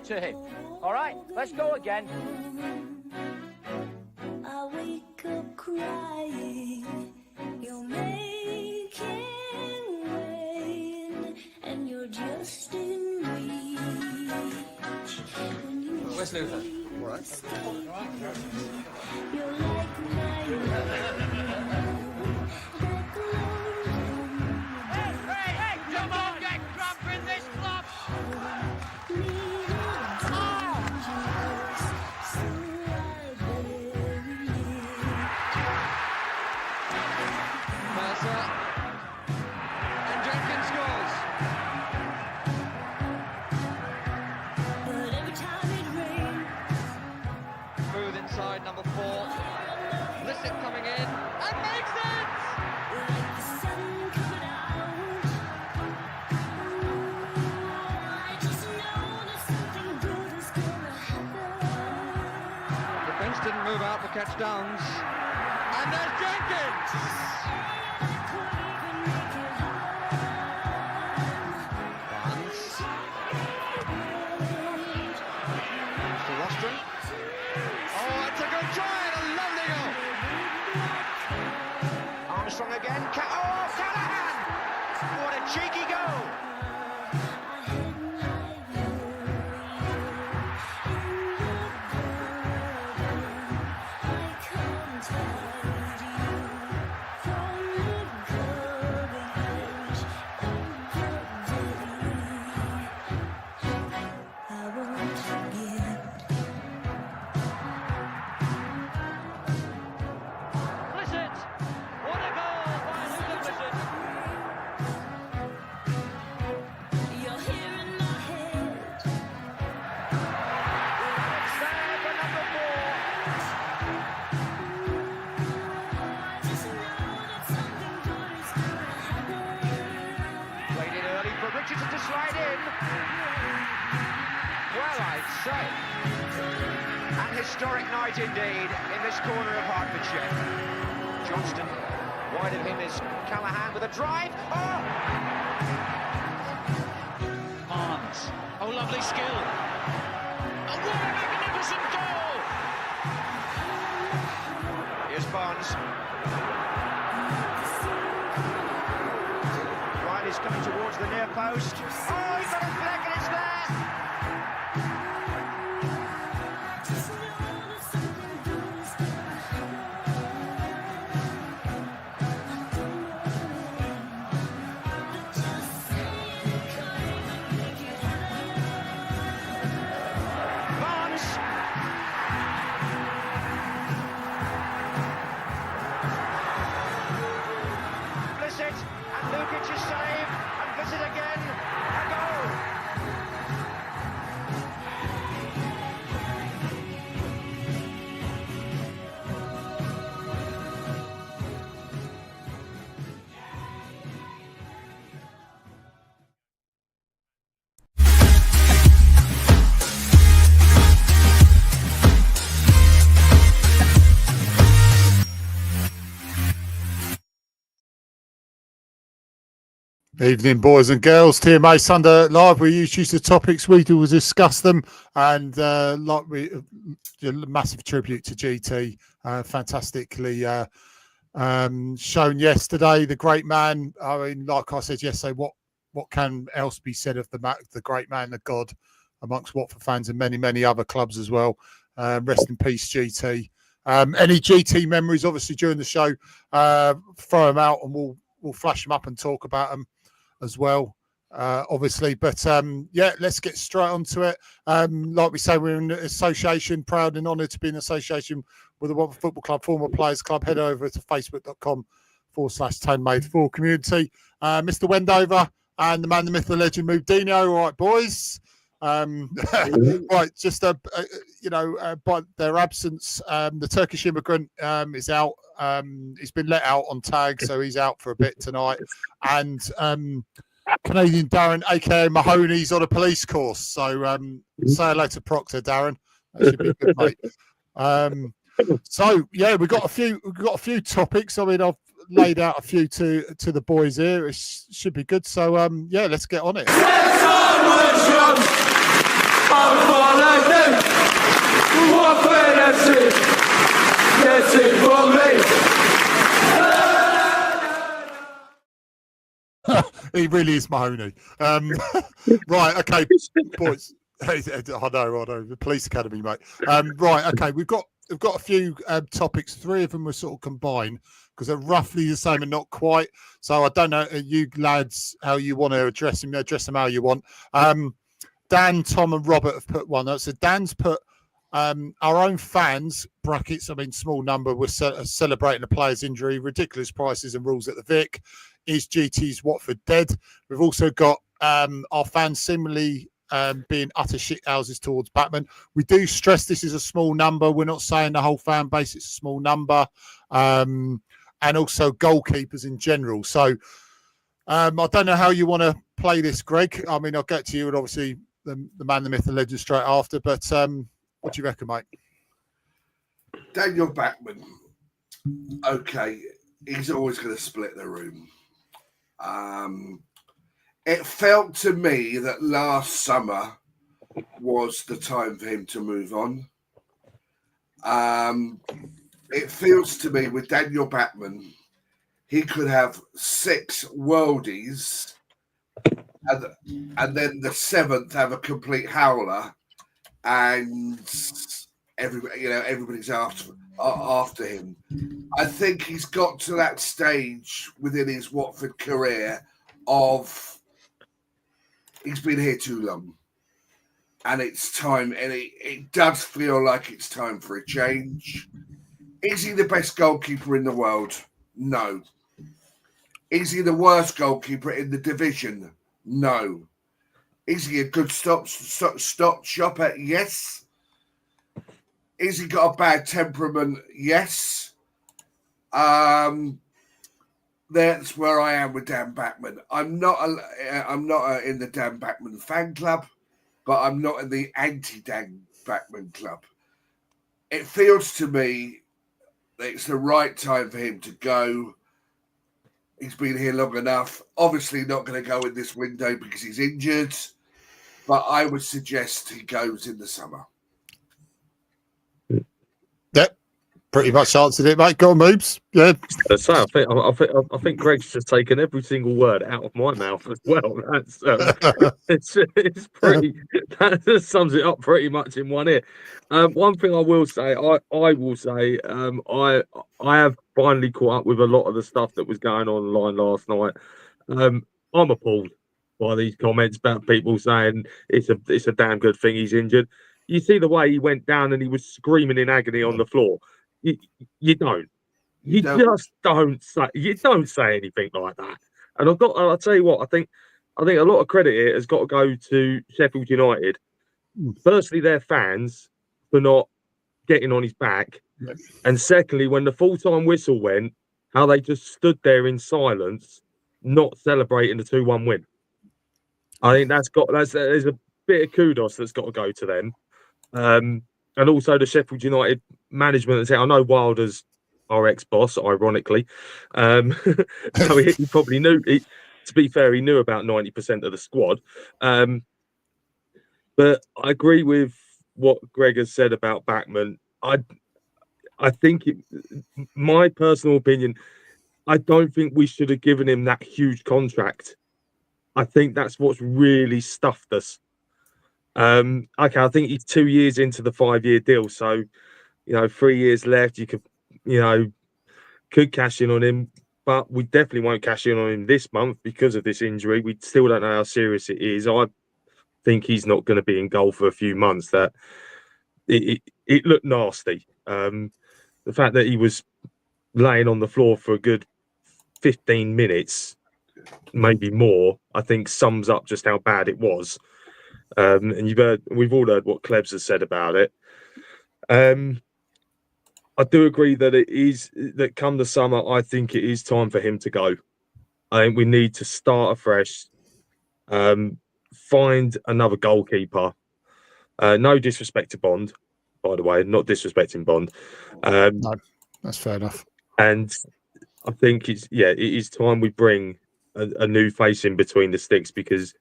to him. All right, let's go again. I wake up crying, you're making rain, and you're just in reach. Where's Luther? You're like my Hey, come on, get crump in this club! And Jenkins scores. But every time it rains, Smooth inside, number 4. Blissett coming in and makes it! like the sun coming out. I just know that something good is gonna happen. The bench didn't move out for catch downs. And there's Jenkins! Barnes. To Rostron. Oh, it's a good try and a lovely goal! Armstrong again. Oh, Callahan! What a cheeky goal! Blissett! What a goal by Luther Blissett! You're here in my head. Stand for number 4. I just know that something good is gonna happen. Played it early for Richardson to slide in. Well, I'd say. An historic night indeed in this corner of Hertfordshire. Johnston, wide of him is Callahan with a drive. Oh! Barnes. Oh, lovely skill. Oh, what a magnificent goal! Here's Barnes. Riley's coming towards the near post. Oh, he's got his flick and it's there! Just know that something good is gonna happen. Just say it, come and make it happen. Barnes! Blissett and Lukic's save and Blissett again. A goal! Evening, boys and girls. TMA Sunday Live. We choose the topics. We do discuss them, and massive tribute to GT. Fantastically shown yesterday. The great man. I mean, like I said yesterday, what can else be said of the great man, the God, amongst Watford fans and many other clubs as well. Rest in peace, GT. Any GT memories, obviously during the show, throw them out, and we'll flash them up and talk about them as well, obviously. But yeah, let's get straight onto it. Like we say, we're in association, proud and honoured to be in association with the Watford Football Club Former Players Club. Head over to facebook.com/TMA Mr. Wendover and the man, the myth, the legend, Mudino. All right, boys. Right, just by their absence, the Turkish immigrant is out. He's been let out on tag, so he's out for a bit tonight. And Canadian Darren, aka Mahoney's on a police course. So say hello to Proctor, Darren. That should be good, mate. So yeah, we've got a few topics. I mean, I've laid out a few to the boys here. It should be good. So yeah, let's get on it. He really is Mahoney. Right, okay, boys. I know. The police academy, mate. Right, okay. We've got a few topics. 3 of them were sort of combined because they're roughly the same and not quite. So I don't know, you lads, how you want to address them. Address them how you want. Dan, Tom, and Robert have put one up. So Dan's put our own fans brackets. I mean, small number. We're celebrating a player's injury. Ridiculous prices and rules at the Vic. Is GT's Watford dead? We've also got our fans similarly being utter shithouses towards Batman. We do stress this is a small number. We're not saying the whole fan base, it's a small number. And also goalkeepers in general. So I don't know how you want to play this, Greg. I mean, I'll get to you and obviously the man, the myth, and legend straight after. But what do you reckon, mate? Daniel Bachman. Okay, he's always going to split the room. It felt to me that last summer was the time for him to move on. It feels to me with Daniel Bachman, he could have 6 worldies and then the 7th have a complete howler, and everybody's after him. I think he's got to that stage within his Watford career of he's been here too long, and it's time, and it does feel like it's time for a change. Is he the best goalkeeper in the world? No. Is he the worst goalkeeper in the division? No. Is he a good stop shopper? Yes. Is he got a bad temperament? Yes. That's where I am with Dan Bachman. I'm not in the Dan Bachman fan club, but I'm not in the anti-Dan Bachman club. It feels to me that it's the right time for him to go. He's been here long enough. Obviously not going to go in this window because he's injured, but I would suggest he goes in the summer. Yep, pretty much answered it, mate. Go on, Moobs. Yeah. So I think Greg's just taken every single word out of my mouth as well. That's it's pretty. That just sums it up pretty much in one ear. One thing I will say, I have finally caught up with a lot of the stuff that was going on online last night. I'm appalled by these comments about people saying it's a damn good thing he's injured. You see the way he went down and he was screaming in agony on the floor. You just don't say anything like that. And I'll tell you what, I think a lot of credit here has got to go to Sheffield United. Firstly, their fans for not getting on his back. Yes. And secondly, when the full-time whistle went, how they just stood there in silence, not celebrating the 2-1 win. I think there's a bit of kudos that's got to go to them. And also the Sheffield United management. I know Wilder's our ex-boss, ironically. So he probably knew. To be fair, he knew about 90% of the squad. But I agree with what Greg has said about Bachman. I think, my personal opinion, I don't think we should have given him that huge contract. I think that's what's really stuffed us. Okay, I think he's 2 years into the 5-year deal, so 3 years left. You could cash in on him, but we definitely won't cash in on him this month because of this injury. We still don't know how serious it is. I think he's not going to be in goal for a few months. That it looked nasty. The fact that he was laying on the floor for a good 15 minutes, maybe more, I think sums up just how bad it was. And we've all heard what Klebs has said about it. I do agree that come the summer, I think it is time for him to go. I think we need to start afresh, find another goalkeeper. No disrespect to Bond, by the way, not disrespecting Bond. No, that's fair enough. And I think it is time we bring a new face in between the sticks, because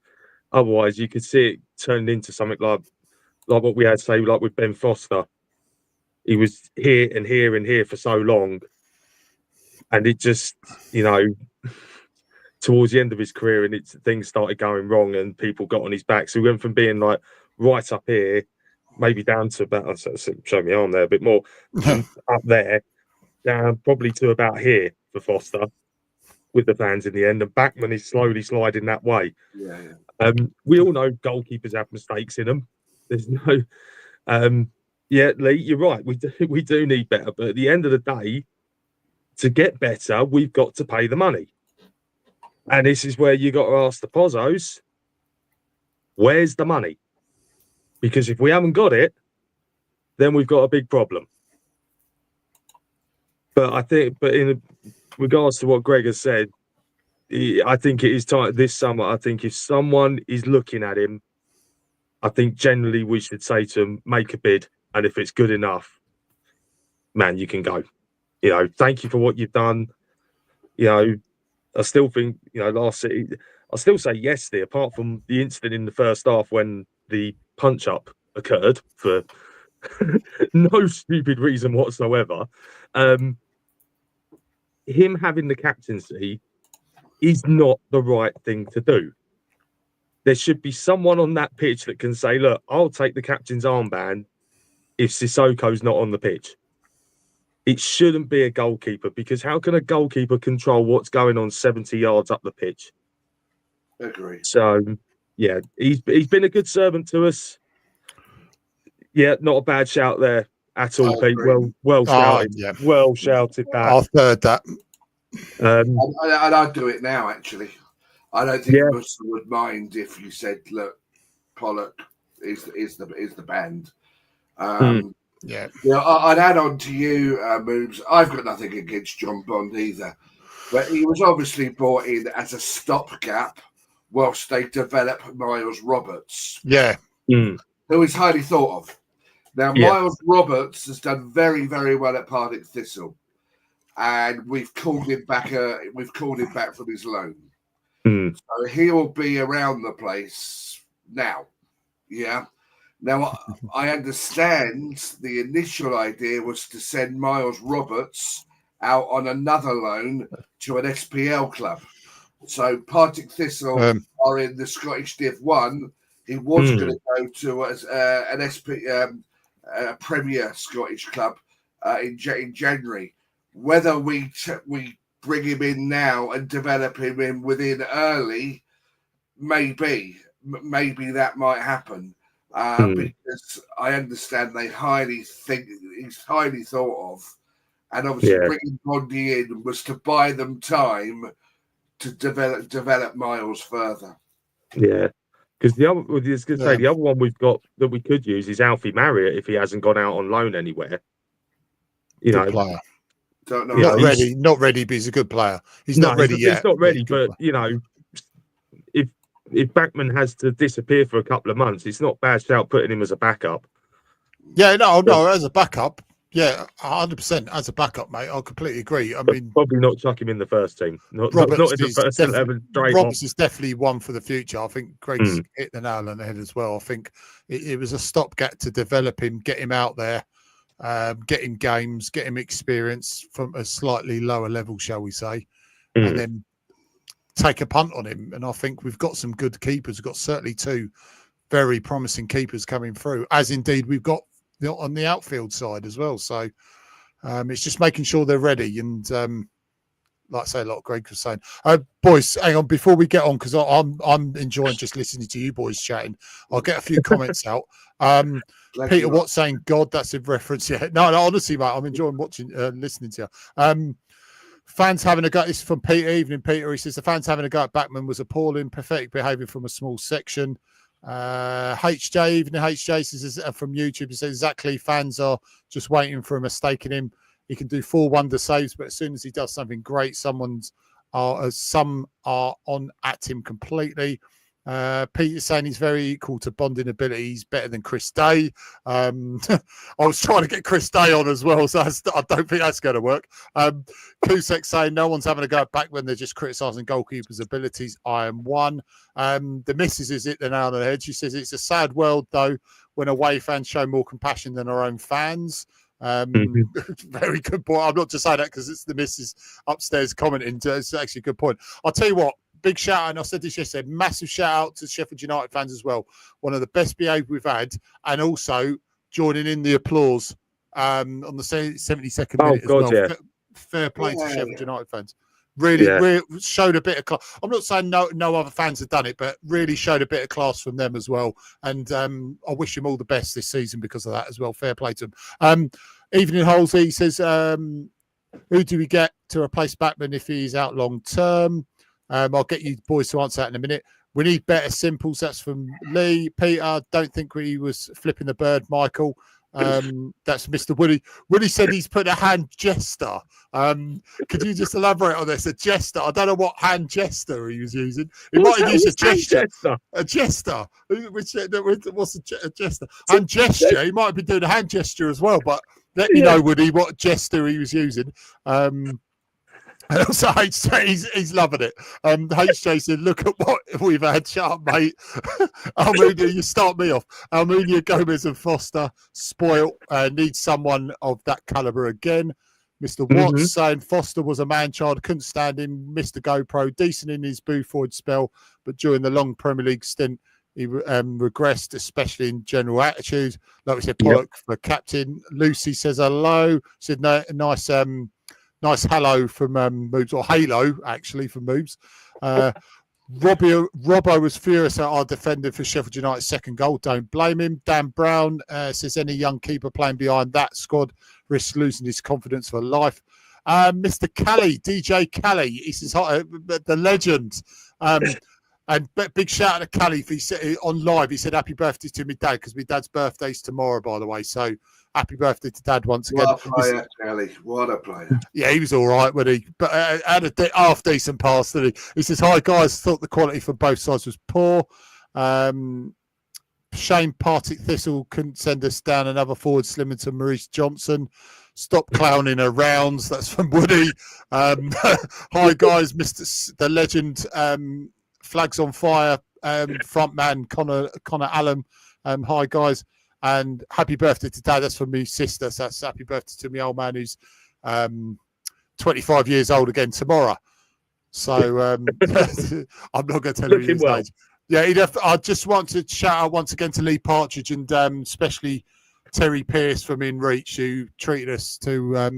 otherwise you could see it turned into something like what we had, say, like with Ben Foster. He was here and here and here for so long, and it just, 2 towards the end of his career, and things started going wrong, and people got on his back. So we went from being like right up here, maybe down to about, show me arm there a bit more, up there, down probably to about here for Foster with the fans in the end. And Bachmann is slowly sliding that way. Yeah. We all know goalkeepers have mistakes in them. There's no, yeah, Lee, you're right. We do need better, but at the end of the day, to get better, we've got to pay the money. And this is where you got to ask the Pozzos, where's the money? Because if we haven't got it, then we've got a big problem. But in regards to what Greg has said, I think it is time this summer. I think if someone is looking at him, I think generally we should say to him, make a bid. And if it's good enough, man, you can go. You know, thank you for what you've done. You know, I still think, you know, I still say yes there, apart from the incident in the first half when the punch up occurred for no stupid reason whatsoever. Him having the captaincy is not the right thing to do. There should be someone on that pitch that can say, look, I'll take the captain's armband if Sissoko's not on the pitch. It shouldn't be a goalkeeper, because how can a goalkeeper control what's going on 70 yards up the pitch? Agree. So, yeah, he's been a good servant to us. Yeah, not a bad shout there at all, Pete. Well shouted. Yeah. Well shouted back. I'll third that. And I'd do it now, actually. I don't think Musa would mind if you said, look, Pollock is the band. Yeah. I'd add on to you, Moves. I've got nothing against John Bond either, but he was obviously brought in as a stopgap whilst they develop Miles Roberts. Yeah. Who is highly thought of. Now, Miles Roberts has done very, very well at Partick Thistle, and we've called him back. From his loan, so he will be around the place now. Yeah. Now, I understand the initial idea was to send Miles Roberts out on another loan to an SPL club. So Partick Thistle are in the Scottish Div 1. He was going to go to an Premier Scottish club in January. Whether we bring him in now and develop him in within early, maybe that might happen. Because I understand they highly think he's highly thought of, and obviously bringing Bondi in was to buy them time to develop Miles further. Yeah, because the other one we've got that we could use is Alfie Marriott if he hasn't gone out on loan anywhere. You Good know, player. Don't know. Not ready, but he's a good player. He's not ready yet. He's not ready, but you know, if Bachmann has to disappear for a couple of months, it's not bad shout putting him as a backup. Yeah, no, as a backup. Yeah, 100% as a backup, mate. I completely agree. I mean, probably not chuck him in the first team. Not in the first 11. Roberts is definitely one for the future. I think Greg's hit the nail on the head as well. I think it was a stopgap to develop him, get him out there, get him games, get him experience from a slightly lower level, shall we say, and then take a punt on him. And I think we've got some good keepers. We've got certainly two very promising keepers coming through, as indeed we've got on the outfield side as well. So it's just making sure they're ready. And like I say, like Greg was saying, boys, hang on before we get on, because I'm enjoying just listening to you boys chatting. I'll get a few comments out. Peter Watt saying God, that's a reference. Yeah, no, honestly, mate, I'm enjoying watching, listening to you. Fans having a go. This is from Peter. Evening, Peter. He says the fans having a go at Bachmann was appalling, pathetic behaviour from a small section. HJ, even HJ says from YouTube, he says exactly. Fans are just waiting for a mistake in him. He can do 4 wonder saves, but as soon as he does something great, some are on at him completely. Peter's saying he's very equal to bonding ability. He's better than Chris Day. I was trying to get Chris Day on as well, so I don't think that's going to work. Kusek saying no one's having a go back when they're just criticising goalkeepers' abilities. I am one. The missus is it the nail on the head. She says it's a sad world though when away fans show more compassion than our own fans. Very good point. I'm not just saying that because it's the missus upstairs commenting. It's actually a good point. I'll tell you what. big shout out, and I said this yesterday, massive shout out to Sheffield United fans as well. One of the best behaved we've had, and also joining in the applause on the 72nd minute as well. Yeah. Fair play to Sheffield United fans. Really showed a bit of class. I'm not saying no other fans have done it, but really showed a bit of class from them as well. And I wish him all the best this season because of that as well. Fair play to him. Evening Halsey says, who do we get to replace Backman if he's out long term? I'll get you boys to answer that in a minute. We need better simples. That's from Lee. Peter, don't think he was flipping the bird, Michael. That's Mr. Woody. Woody said he's put a hand gesture. Could you just elaborate on this? A gesture. I don't know what hand gesture he was using. He might have used a gesture. A gesture. What's a gesture? Hand gesture. He might have been doing a hand gesture as well. But let me know, Woody, what gesture he was using. And also, HJ, he's loving it. HJ said, look at what we've had. Shut up, mate. Almunia, you start me off. Almunia, Gomez and Foster, spoilt. Needs someone of that calibre again. Mr. Watts saying Foster was a man-child, couldn't stand him. Mr. GoPro, decent in his Buford spell, but during the long Premier League stint, he regressed, especially in general attitude. Like we said, Pollock for captain. Lucy says hello. Said nice hello from Moobs, or halo actually from Moobs. Robbo was furious at our defender for Sheffield United's second goal. Don't blame him. Dan Brown says any young keeper playing behind that squad risks losing his confidence for life. Mr. Kelly, DJ Kelly, he says the legend. And big shout out to Kelly. He said on live, he said happy birthday to my dad because my dad's birthday's tomorrow, by the way. So happy birthday to Dad once again. What a player, Kelly. What a player. Yeah, he was all right, wasn't he? But had a half decent pass, didn't he? He says, hi, guys. Thought the quality from both sides was poor. Shame Partick Thistle couldn't send us down another forward slimmer to Maurice Johnson. Stop clowning around. That's from Woody. Hi, guys. The legend, Flags on Fire, frontman Connor Allen. Hi, guys. And happy birthday to Dad. That's from me sister. So that's happy birthday to my old man who's 25 years old again tomorrow. So I'm not going to tell you his age. Yeah, I just want to shout out once again to Lee Partridge and especially Terry Pearce from In Reach, who treated us to a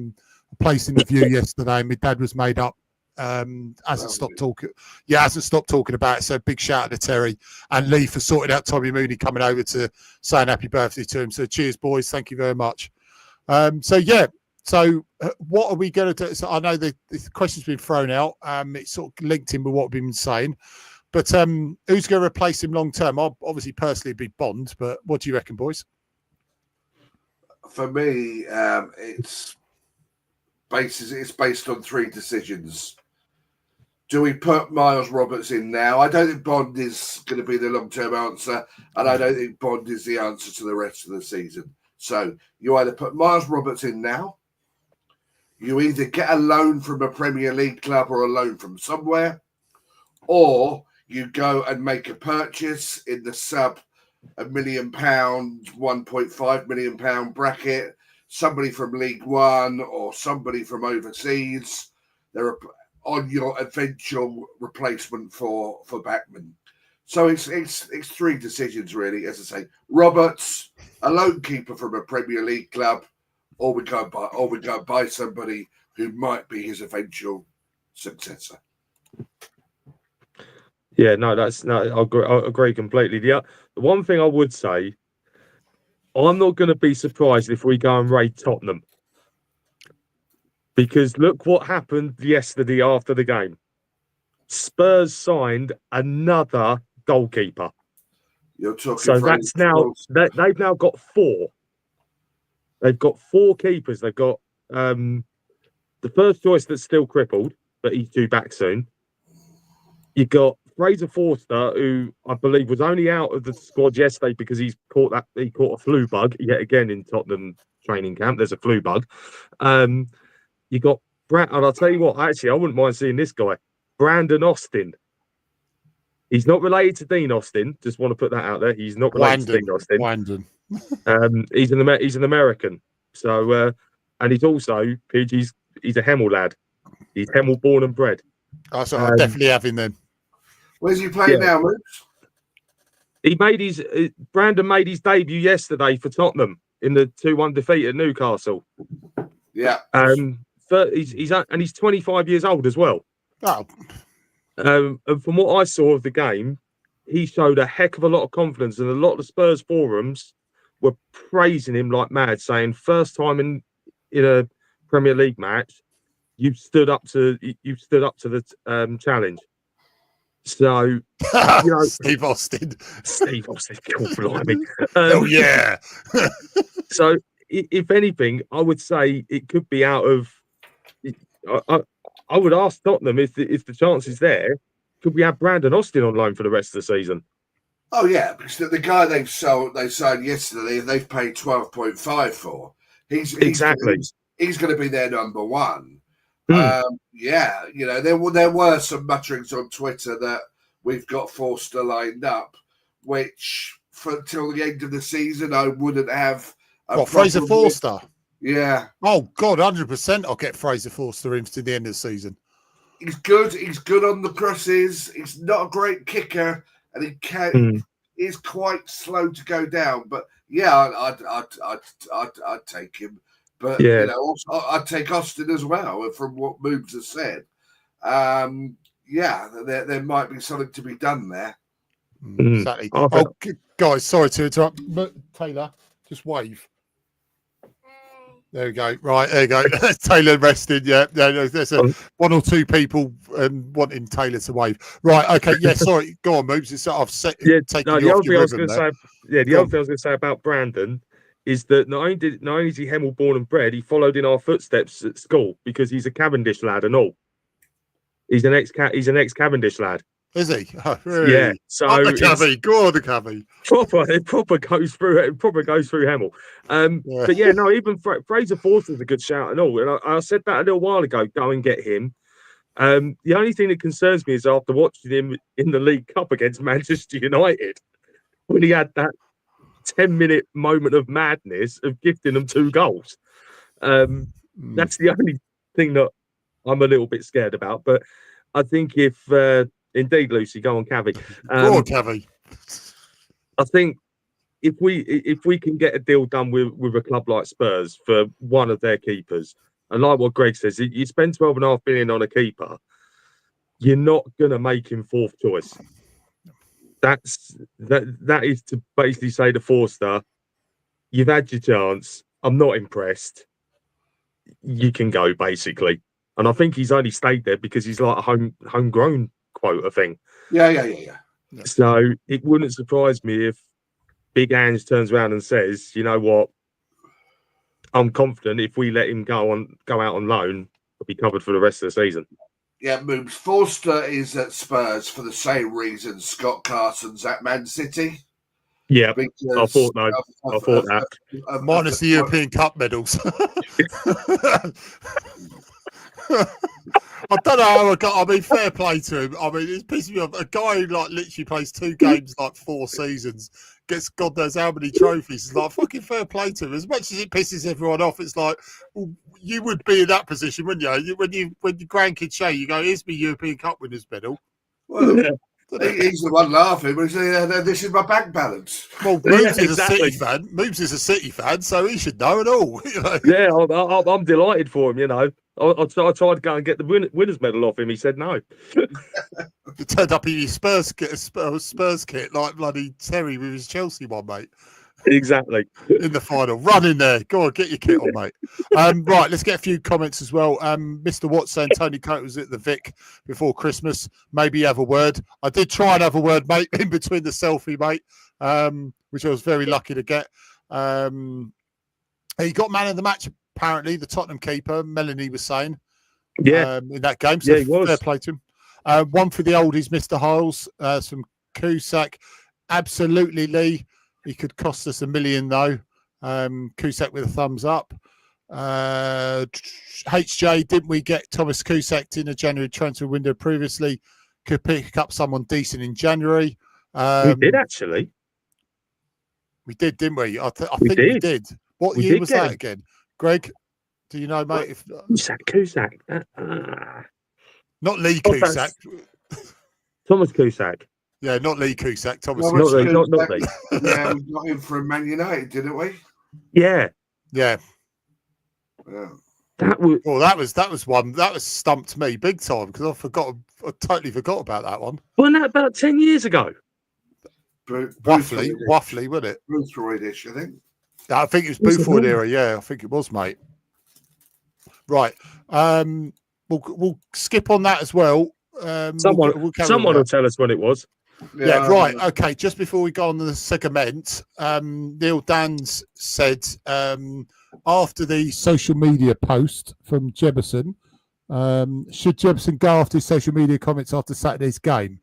place in the View yesterday. My dad was made up. Hasn't stopped talking about it. So big shout out to Terry and Lee for sorting out Tommy Mooney coming over to saying happy birthday to him. So cheers, boys. Thank you very much. So what are we going to do? So I know the question's been thrown out. It's sort of linked in with what we've been saying. But who's going to replace him long term? I'll obviously personally be Bond, but what do you reckon, boys? For me, it's based on three decisions. Do we put Miles Roberts in now? I don't think Bond is going to be the long-term answer, and I don't think Bond is the answer to the rest of the season. So you either put Miles Roberts in now, you either get a loan from a Premier League club or a loan from somewhere, or you go and make a purchase in the sub £1 million, £1.5 million bracket, somebody from League One or somebody from overseas. They're on your eventual replacement for Backman. So it's three decisions really, as I say. Roberts, a loan keeper from a Premier League club, or we go buy somebody who might be his eventual successor. Yeah, I agree completely. The one thing I would say, I'm not going to be surprised if we go and raid Tottenham. Because look what happened yesterday after the game. Spurs signed another goalkeeper. You're talking so that's now they've now got four. They've got four keepers. They've got the first choice that's still crippled, but he's due back soon. You've got Fraser Forster, who I believe was only out of the squad yesterday because he caught a flu bug yet again in Tottenham training camp. There's a flu bug. You got Brad, and I'll tell you what, actually, I wouldn't mind seeing this guy, Brandon Austin. He's not related to Dean Austin. Just want to put that out there. He's not related to Dean Austin. He's an American. So, and he's also Pidge. He's a Hemel lad. He's Hemel born and bred. Oh, so I'll definitely have him then. Where's he playing now, Moose? He made his Brandon made his debut yesterday for Tottenham in the 2-1 defeat at Newcastle. Yeah. He's 25 years old as well. Oh, And from what I saw of the game, he showed a heck of a lot of confidence, and a lot of the Spurs forums were praising him like mad, saying first time in a Premier League match, you stood up to the challenge. So, you know, Steve Austin. God blimey. Oh yeah. So, if anything, I would say it could be out of. I would ask Tottenham if the chance is there, could we have Brandon Austin on loan for the rest of the season? Oh yeah, because the guy they signed yesterday, and they've paid 12.5 for. He's going to be their number one. Yeah, you know, there were some mutterings on Twitter that we've got Forster lined up, which until the end of the season I wouldn't have. Fraser Forster? Yeah. Oh God, 100%. I'll get Fraser Forster in to the end of the season. He's good. He's good on the crosses. He's not a great kicker, and he can. He's quite slow to go down. But yeah, I'd take him. But yeah, you know, also, I'd take Austin as well. From what Moobs has said, yeah, there might be something to be done there. Exactly. Oh, guys, sorry to interrupt. Taylor, just wave. There we go. Right, there you go. Taylor rested. Yeah, there's one or two people wanting Taylor to wave. Right, okay. Yeah, sorry. Go on, Moves. I've set. Yeah, no, the other thing I was going to say. Yeah, the other thing I was going to say about Brandon is that not only is he Hemel born and bred, he followed in our footsteps at school because he's a Cavendish lad and all. He's an ex Cavendish lad. Is he? Oh, really? Yeah. So the Cavey, go on the Cavey. It proper goes through Hemel. Yeah. But yeah, no, even Fraser Forster's a good shout and all. And I said that a little while ago. Go and get him. The only thing that concerns me is after watching him in the League Cup against Manchester United, when he had that 10-minute moment of madness of gifting them 2 goals. That's the only thing that I'm a little bit scared about. But I think if indeed, Lucy, go on, Cavey. Go on, Cavey. I think if we can get a deal done with a club like Spurs for one of their keepers, and like what Greg says, you spend 12.5 billion on a keeper, you're not going to make him 4th choice. That is to basically say to Forster, you've had your chance. I'm not impressed. You can go, basically. And I think he's only stayed there because he's like a homegrown quota thing. Yeah. So it wouldn't surprise me if Big Ange turns around and says, you know what, I'm confident if we let him go out on loan, he'll be covered for the rest of the season. Yeah, Moobs. Forster is at Spurs for the same reason Scott Carson's at Man City. Yeah, I thought that. Minus the European Cup medals. I don't know how I got. I mean, fair play to him. I mean, it's pissing me off. A guy who like literally plays 2 games like 4 seasons, gets God knows how many trophies. It's like fucking fair play to him. As much as it pisses everyone off, it's like, well, you would be in that position, wouldn't you? When your grandkids show you go, here's my European Cup winners medal. Well, he's the one laughing, but this is my bank balance. Well, Moobs is a City fan. Moobs is a City fan, so he should know it all. You know? Yeah, I'm delighted for him. You know, I tried to go and get the winners medal off him. He said no. You turned up in your Spurs kit like bloody Terry with his Chelsea one, mate. Exactly. In the final. Run in there. Go on, get your kit on, mate. Right, let's get a few comments as well. Mr. Watts saying Tony Coate was at the Vic before Christmas. Maybe have a word. I did try and have a word, mate, in between the selfie, mate, which I was very lucky to get. He got man of the match, apparently, the Tottenham keeper, Melanie was saying. Yeah. In that game. So yeah, he was. Fair play to him. One for the oldies, Mr. Hiles, from Cusack. Absolutely, Lee. He could cost us $1 million, though. Cusack with a thumbs up. HJ, didn't we get Thomas Cusack in the January transfer window previously? Could pick up someone decent in January. We did, actually. We did, didn't we? I think we did. What we year did was that again? Greg, do you know, mate? Cusack. Not Lee Cusack. Thomas Cusack. Yeah, not Lee Cusack. Thomas. Thomas Not Lee, not Cusack. Lee. Yeah, we got him from Man United, didn't we? Yeah, Yeah. Yeah. that was. Well, that was one that stumped me big time because I totally forgot about that one. Wasn't that about 10 years ago? Waffly, wasn't it? Boothroyd-ish, I think. I think it was Was it Buford him? era. Yeah, I think it was, mate. Right. We'll skip on that as well. Someone we'll carry on with will that. tell us when it was. Yeah, right. Okay, just before we go on to the segment, Neil Dans said after the social media post from Jebison, should Jebison go after his social media comments after Saturday's game?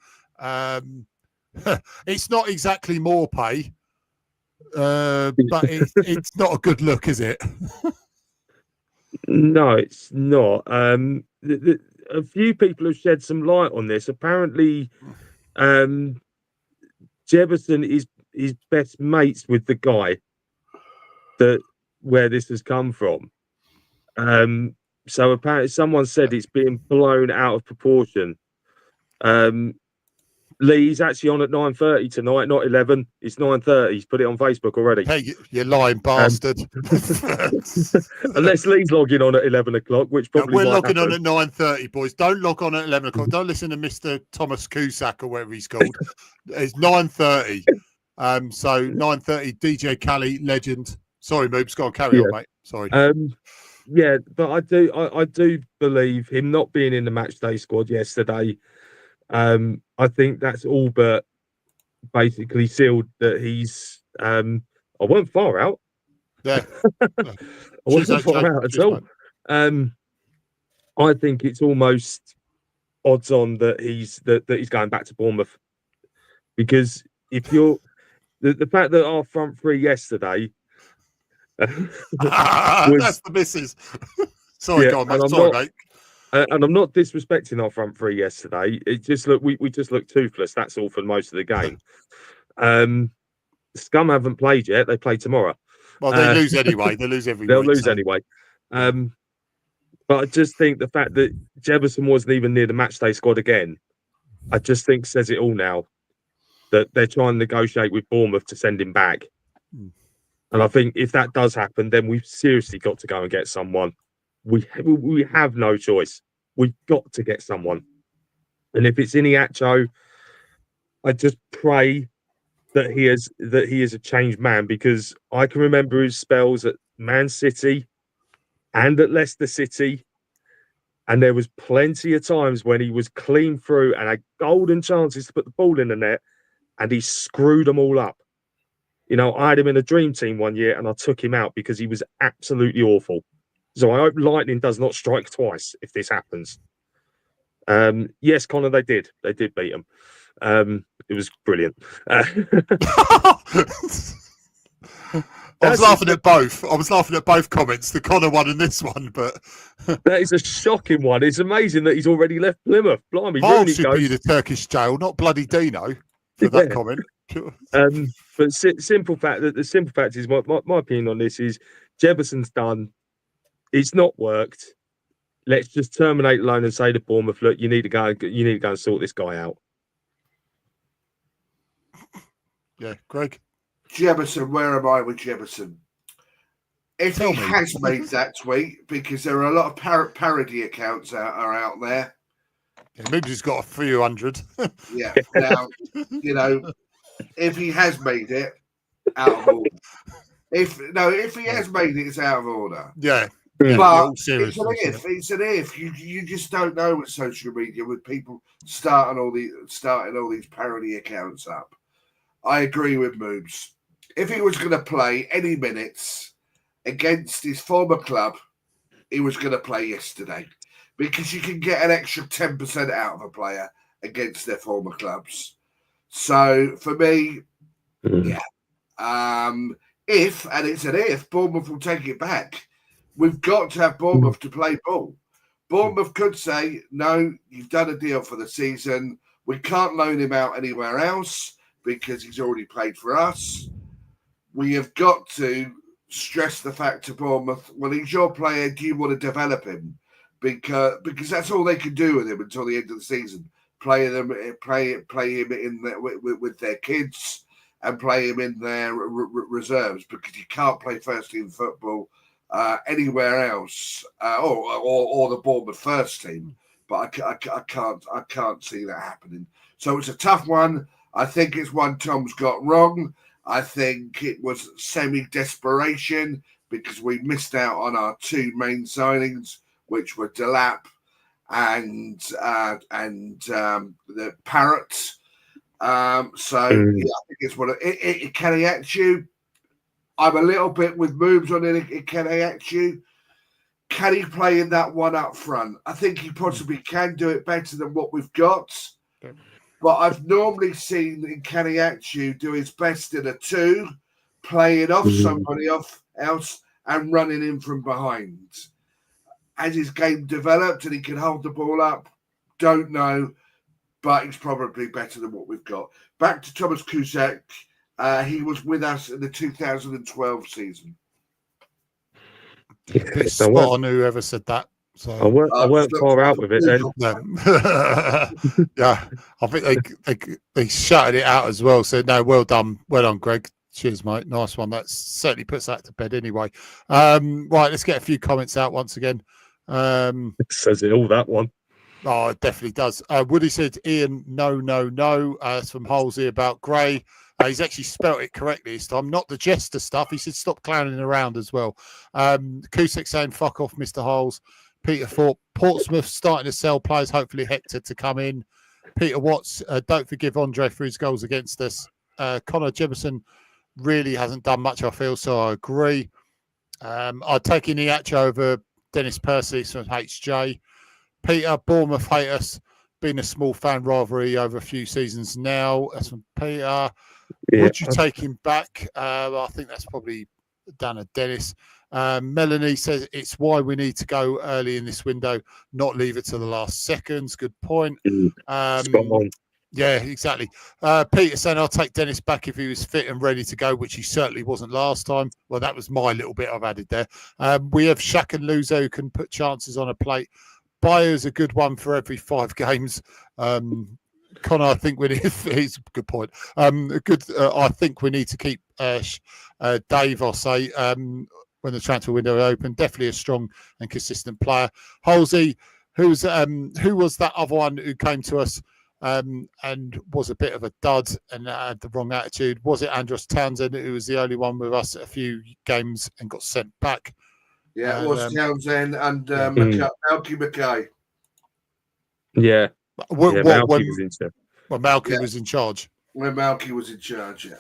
It's not exactly more pay, but it's not a good look, is it? No, it's not. A few people have shed some light on this. Apparently, Jebison is best mates with the guy where this has come from. So apparently, someone said it's being blown out of proportion. Lee's actually on at 9:30 tonight, not 11. It's 9:30. He's put it on Facebook already. Hey, you lying bastard! Unless Lee's logging on at 11 o'clock, which probably We're might logging on happen. at 9:30, boys. Don't log on at 11 o'clock. Don't listen to Mr. Thomas Cusack or whatever he's called. It's 9:30. So 9:30. DJ Cali, legend. Sorry, Moobs. Go on, carry on, mate. Sorry. Yeah, but I do believe him not being in the matchday squad yesterday. I think that's all but basically sealed that he's. I wasn't far out. Yeah, I wasn't far out at all. I think it's almost odds on that he's going back to Bournemouth, because if you're the fact that our front three yesterday. That's the missus. Sorry, go on, mate. Sorry, mate. And I'm not disrespecting our front three yesterday. It just we just looked toothless. That's all for most of the game. Scum haven't played yet. They play tomorrow. Well, they lose anyway. They lose every They'll week. lose anyway. But I just think the fact that Jebison wasn't even near the matchday squad again, I just think says it all now. That they're trying to negotiate with Bournemouth to send him back. And I think if that does happen, then we've seriously got to go and get someone. We have no choice. We've got to get someone. And if it's Iniacho, I just pray that he is a changed man, because I can remember his spells at Man City and at Leicester City, and there was plenty of times when he was clean through and had golden chances to put the ball in the net, and he screwed them all up. You know, I had him in a dream team one year and I took him out because he was absolutely awful. So I hope lightning does not strike twice if this happens. Yes, Connor, they did beat him. It was brilliant. I was laughing at both. I was laughing at both comments, the Connor one and this one. But that is a shocking one. It's amazing that he's already left Plymouth. Blimey, Paul should be the Turkish jail, not bloody Dino, for that comment. But the simple fact is my opinion on this is Jebison's done. It's not worked. Let's just terminate the loan and say to Bournemouth, look, you need to go and sort this guy out. Yeah, Greg. Jebison, where am I with Jebison? If he has made that tweet, because there are a lot of parody accounts out there. Yeah, maybe he's got a few hundred. Yeah. Now, you know, if he has made it, out of order. If he has made it, it's out of order. Yeah. But it's an if. You just don't know with social media, with people starting all these parody accounts up. I agree with Moobs. If he was going to play any minutes against his former club, he was going to play yesterday, because you can get an extra 10% out of a player against their former clubs. So for me, yeah. If, and it's an if, Bournemouth will take it back. We've got to have Bournemouth to play ball. Bournemouth could say, no, you've done a deal for the season. We can't loan him out anywhere else because he's already played for us. We have got to stress the fact to Bournemouth, well, he's your player. Do you want to develop him? Because that's all they can do with him until the end of the season. play him in with their kids, and play him in their reserves, because you can't play first team football anywhere else, or the Bournemouth first team. But I can't see that happening. So it's a tough one. I think it's one Tom's got wrong. I think it was semi-desperation because we missed out on our two main signings, which were Delap and the Parrot. I think it's what it Keniachu. I'm a little bit with moves on it. Keniachu. Can he play in that one up front? I think he possibly can do it better than what we've got. Okay. But I've normally seen Keniachu do his best in a 2, playing off somebody else and running in from behind. As his game developed and he can hold the ball up, don't know, but he's probably better than what we've got. Back to Thomas Kusak. He was with us in the 2012 season. Bit spot on whoever said that. So I weren't far out with it then. Yeah, I think they shouted it out as well. So no, well done, Greg. Cheers, mate. Nice one. That certainly puts that to bed anyway. Right, let's get a few comments out once again. It says it all, that one. Oh, it definitely does. Woody said, Ian, no. That's from Halsey about Gray. He's actually spelt it correctly this time, not the jester stuff. He said stop clowning around as well. Cusick saying fuck off, Mr. Holes. Peter Thorpe, Portsmouth starting to sell players, hopefully Hector to come in. Peter Watts, don't forgive Andre for his goals against us. Connor Jefferson really hasn't done much, I feel, so I agree. I'd take Iniacho over Dennis Percy from HJ. Peter, Bournemouth hate us. Been a small fan rivalry over a few seasons now. That's from Peter. Yeah. Would you take him back? I think that's probably down to Dennis. Melanie says it's why we need to go early in this window, not leave it to the last seconds. Good point. Yeah, exactly. Peter saying I'll take Dennis back if he was fit and ready to go, which he certainly wasn't last time. Well, that was my little bit I've added there. We have Shaq and Luzo who can put chances on a plate. Bayer's a good one for every 5 games. Connor, I think we need. He's a good point. I think we need to keep Dave. I'll say when the transfer window open, definitely a strong and consistent player. Halsey, who was that other one who came to us and was a bit of a dud and had the wrong attitude? Was it Andros Townsend, who was the only one with us at a few games and got sent back? Yeah, it was Townsend and Malky Mackay. Yeah. Malky was in charge. When Malky was in charge, yeah.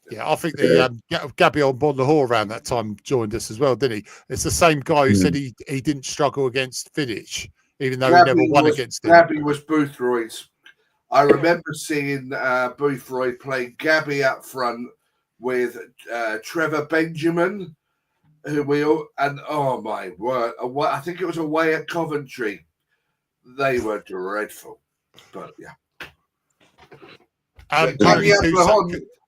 Yeah, I think the Gabriel Bonlahor around that time joined us as well, didn't he? It's the same guy who said he didn't struggle against Vidic, even though he never won against him. Gabby was Boothroyd's. I remember seeing Boothroyd play Gabby up front with Trevor Benjamin, oh my word, I think it was away at Coventry. They were dreadful, but yeah.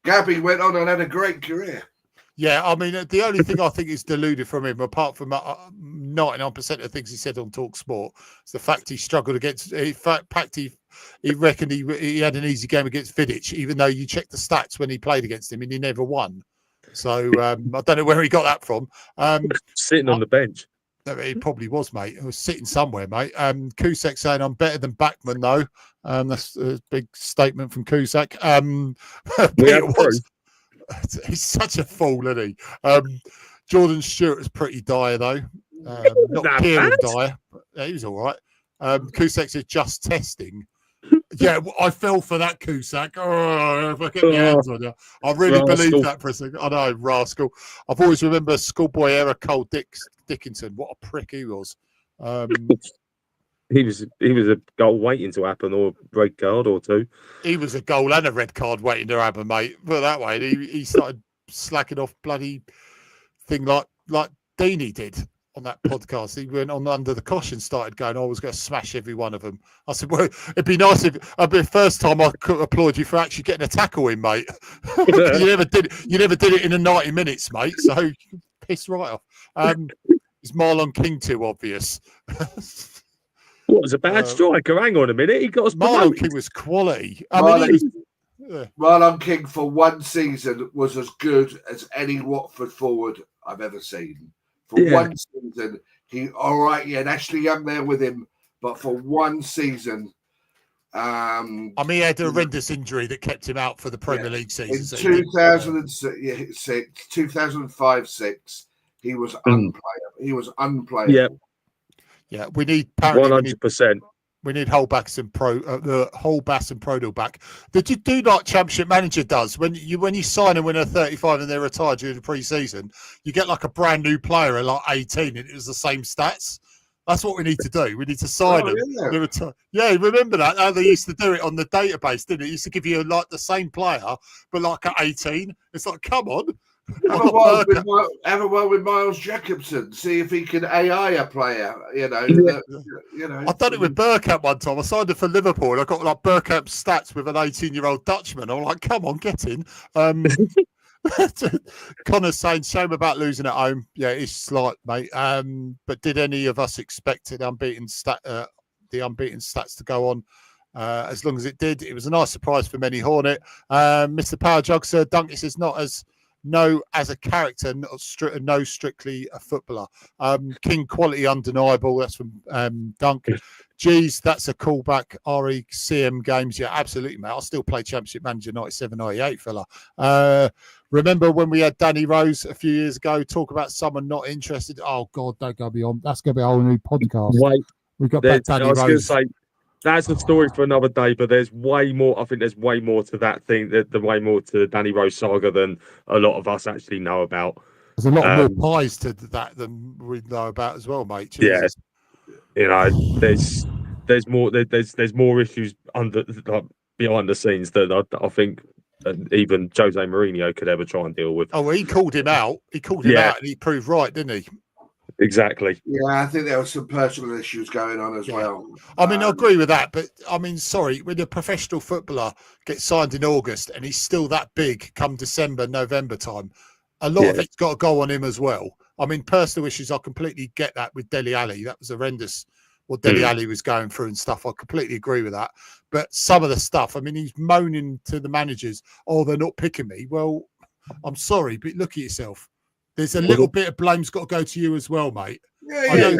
Gabby went on and had a great career. Yeah, I mean, the only thing I think is deluded from him, apart from 99% of things he said on Talk Sport, is the fact he struggled against. In fact, he reckoned he had an easy game against Vidic, even though you check the stats when he played against him and he never won. So I don't know where he got that from. Sitting on the bench. He probably was, mate. He was sitting somewhere, mate. Cusack saying I'm better than Backman, though. That's a big statement from Cusack. He's such a fool, isn't he? Jordan Stewart was pretty dire, though. Not Kieran Dyer. He was all right. Cusack said just testing. Yeah, I fell for that, Cusack. Oh, if I get my hands on you. I really believe that for a second. I know, rascal. I've always remembered schoolboy era Cole Dickinson. What a prick he was. He was a goal waiting to happen, or a red card or 2. He was a goal and a red card waiting to happen, mate. But that way, he started slacking off bloody thing like Deanie did on that podcast. He went on under the cosh and started going, I was going to smash every one of them. I said, well, it'd be nice if it'd be the first time I could applaud you for actually getting a tackle in, mate. You never did it in the 90 minutes, mate. So you can piss right off. Is Marlon King too obvious? What was a bad striker? Hang on a minute. He got us Marlon promoted. King was quality. I mean, he was, Marlon King for one season was as good as any Watford forward I've ever seen. For one season, all right, he had Ashley Young there with him, but for one season, I mean, he had a horrendous injury that kept him out for the Premier League season. In 2005-6, he was unplayable. He was unplayable. Yeah, we need 100%. We need Holbass and Prodal back. Did you do like Championship Manager does when you sign and win a 35 and they're retired during the pre-season? You get like a brand new player at like 18 and it was the same stats. That's what we need to do. We need to sign them. Yeah, remember that? How they used to do it on the database, didn't it? It used to give you like the same player, but like at 18. It's like, come on. Have a word with Miles Jacobson. See if he can AI a player. You know. I've done it with Bergkamp one time. I signed him for Liverpool. And I got like Bergkamp's stats with an 18-year-old Dutchman. I'm like, come on, get in. Connor's saying shame about losing at home. Yeah, it's slight, mate. But did any of us expect the unbeaten stats to go on? As long as it did, it was a nice surprise for many Hornet. Mr. Power Jug, Sir Duncan says not as as a character, no strictly a footballer. King quality undeniable. That's from Dunk. Geez, that's a callback. RECM games. Yeah, absolutely, mate. I still play Championship Manager 97, 98, fella. Remember when we had Danny Rose a few years ago? Talk about someone not interested. Oh, God, don't go beyond. That's going to be a whole new podcast. Wait. We've got back Danny Rose. I was going to say, that's a story for another day, but there's way more. I think there's way more to that thing, the way more to the Danny Rose saga than a lot of us actually know about. There's a lot more pies to that than we know about as well, mate. Jesus. Yeah, you know, there's more issues behind the scenes that I think even Jose Mourinho could ever try and deal with. Oh, well, he called him out. He called him out, and he proved right, didn't he? Exactly. Yeah, I think there were some personal issues going on as well. I mean, I agree with that, but I mean, sorry, when a professional footballer gets signed in August and he's still that big come December, November time, a lot of it's got to go on him as well. I mean, personal issues, I completely get that with Dele Alli. That was horrendous what Dele Alli was going through and stuff. I completely agree with that. But some of the stuff, I mean, he's moaning to the managers, oh, they're not picking me. Well, I'm sorry, but look at yourself. There's a little bit of blame's got to go to you as well, mate. I know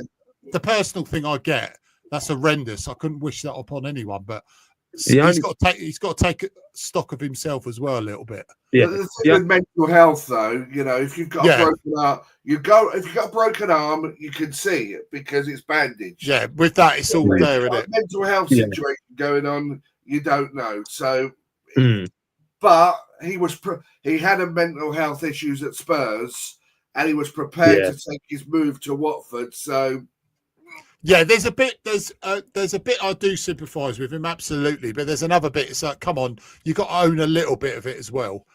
the personal thing I get, that's horrendous. I couldn't wish that upon anyone, but he's got to take stock of himself as well a little bit. Yeah. The thing with mental health, though, you know, if you've got a broken arm, if you've got a broken arm, you can see it because it's bandaged. Yeah, with that, it's all there, isn't it? Mental health situation going on, you don't know. So, but he had a mental health issues at Spurs. And he was prepared to take his move to Watford. So, yeah, there's a bit I do sympathise with him, absolutely. But there's another bit. It's like, come on, you got to own a little bit of it as well.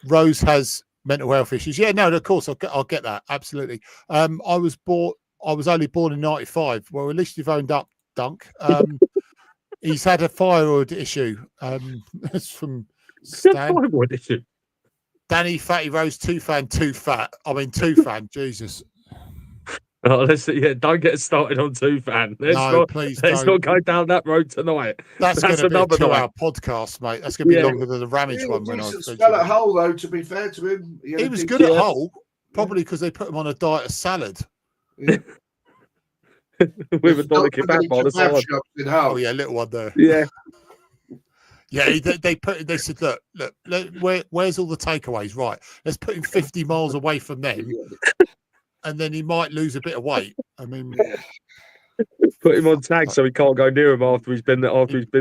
Rose has mental health issues. Yeah, no, of course, I'll get that absolutely. I was only born in '95. Well, at least you've owned up, Dunk. He's had a thyroid issue. That's from Stan. Thyroid issue. Danny Fatty Rose, too fat. I mean, too fan. Jesus. Oh, don't get started on too fan. Let's not go down that road tonight. That's going to be a 2-hour podcast, mate. That's going to be longer than the Ramage one. When I spell at Hull, though. To be fair to him, he was good at Hull, probably because they put him on a diet of salad. Yeah. With a dollar kebab on the side. Oh yeah, little one there. Yeah. Yeah, they said, look, where's all the takeaways? Right, let's put him 50 miles away from them, and then he might lose a bit of weight. I mean, put him on tag so he can't go near him after he's been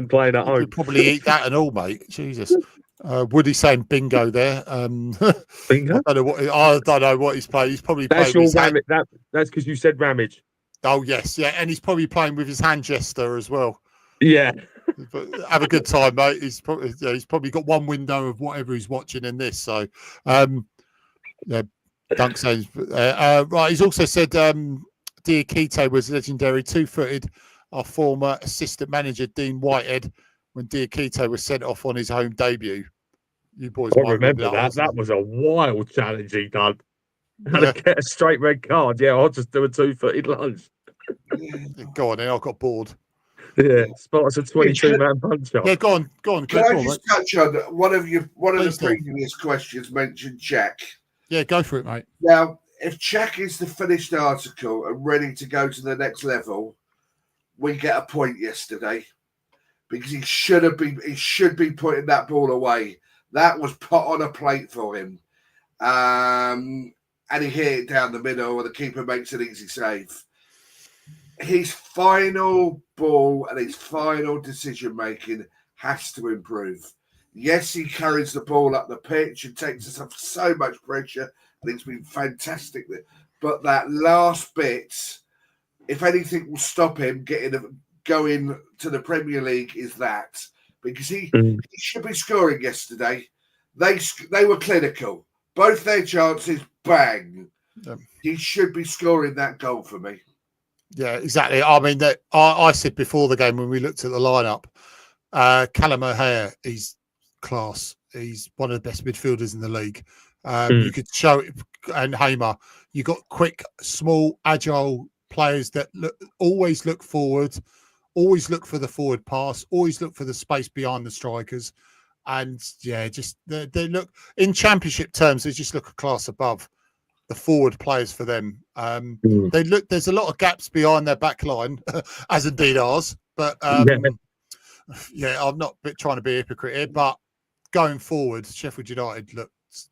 playing at home. He'd probably eat that and all, mate. Jesus. Woody saying bingo there. Bingo. I don't know what he's playing. He's probably playing. That's because you said Ramage. Oh yes, yeah, and he's probably playing with his hand gesture as well. Yeah. But have a good time, mate. He's probably got one window of whatever he's watching in this. So, Dunk says right. He's also said Diakite was legendary, 2-footed. Our former assistant manager Dean Whitehead when Diakite was sent off on his home debut. You boys I remember that. That was a wild challenge he done. Had to get a straight red card. Yeah, I'll just do a 2-footed lunge. Go on, then. I got bored. Yeah, Sparks a 22-man punch up. Yeah, go on, Can Cliff, I go on, just mate. touch on one of the Please do. previous questions mentioned Jack? Yeah, go for it, mate. Now, if Jack is the finished article and ready to go to the next level, we get a point yesterday because he should be putting that ball away. That was put on a plate for him, and he hit it down the middle, and the keeper makes an easy save. His final ball and his final decision making has to improve. Yes, he carries the ball up the pitch and takes us up so much pressure, and it's been fantastic. But that last bit, if anything will stop him going to the Premier League, is that because he should be scoring yesterday. They were clinical. Both their chances, bang. He should be scoring that goal for me. Yeah, exactly. I mean, I said before the game when we looked at the lineup, Callum O'Hare, he's class. He's one of the best midfielders in the league. You could show it, and Hamer. You got quick, small, agile players that always look forward, always look for the forward pass, always look for the space behind the strikers, and yeah, just they look in championship terms. They just look a class above the forward players for them. They look. There's a lot of gaps behind their back line, as indeed ours. But yeah, I'm not trying to be a hypocrite here, but going forward, Sheffield United